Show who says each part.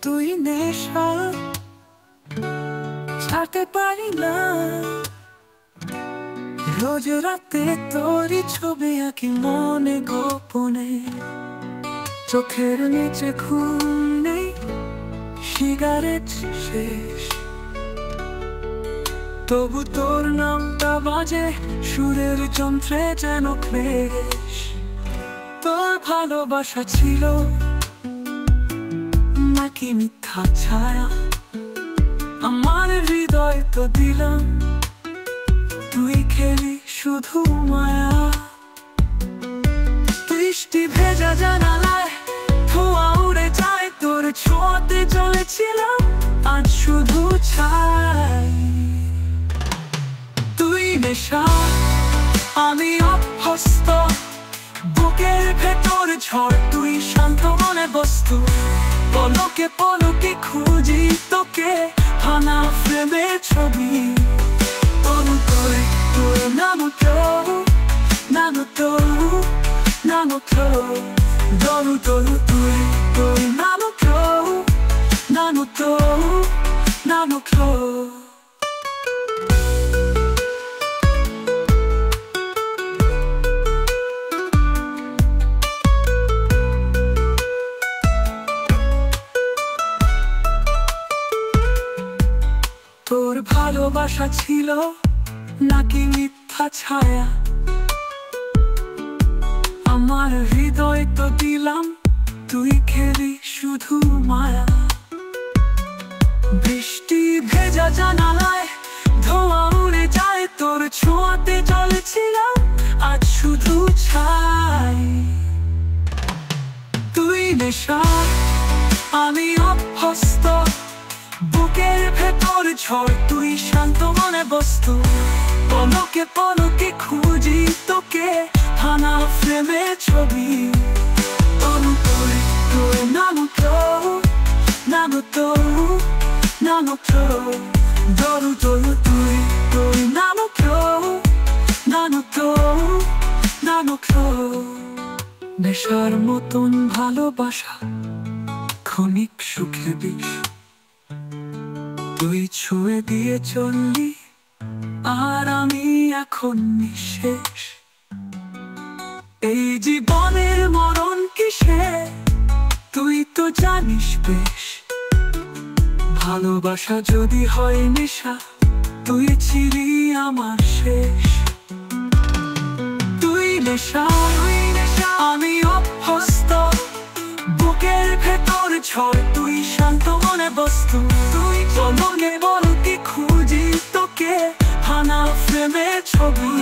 Speaker 1: তুই নেশা ছাড়তে পারি না। রোজ রাতে তোরই ছবি আঁকি মনে গোপনে, চোখের নিচে ঘুম নেই, সিগারেট শেষ, তবু তোর নামটা বাজে সুরের যন্ত্রে যেন ক্লেশ। তোর ভালোবাসা ছিল নাকি মিথ্যা ছায়া, আমার হৃদয় তো দিলাম, তুই খেলি শুধু মায়া। বৃষ্টি ভেজা জানালায় ধোঁয়া উড়ে যায়, তোর ছোঁয়াতে জ্বলেছিলাম, আজ শুধু ছাই। তুই নেশা আমি অভ্যস্ত, বুকের ভেতর ঝড়, তুই শান্ত মনে বস্তু। পলকে পলকে খুঁজি তোকে, ভাঙা ফ্রেমের ছবি। তরু তোরে তোর নাম তরু, নাম তরু, নাম তরু। তরু তরু তুই তোর নাম তরু, নাম তরু, নাম তরু। তোর ভালোবাসা ছিল নাকি মিথ্যা ছায়া, আমার হৃদয় তো দিলাম, তুই খেলি শুধু মায়া। বৃষ্টি ভেজা জানালায় ধোঁয়া উড়ে যায়, তোর ছোঁয়াতে জ্বলেছিলাম, আজ শুধু ছাই। তুই নেশা আমি অভ্যস্ত, বুকের ভেতর ঝড়, তুই শান্ত মনে বস্তু। পলকে পলকে খুঁজি তোকে, ভাঙা ফ্রেমের ছবি। তরু তোরে তোর নাম তরু, নাম তরু, নাম তরু। তরু তরু তুই তোর নাম তরু, নাম তরু, নাম তরু। নেশার মতন ভালোবাসা ক্ষণিক সুখে বিষ, তুই ছুঁয়ে দিয়ে চললি, আর আমি এখন নিঃশেষ। এই জীবনের মরণ কিসে তুই তো জানিস বেশ, ভালোবাসা যদি হয় নেশা, তুই ছিলি আমার শেষ। তুই নেশা আমি অভ্যস্ত, বুকের ভেতর ঝড়, তুই শান্ত মনে বস্তু। তুই পলকে পলকে খুঁজি তোকে, ভাঙা ফ্রেমের ছবি।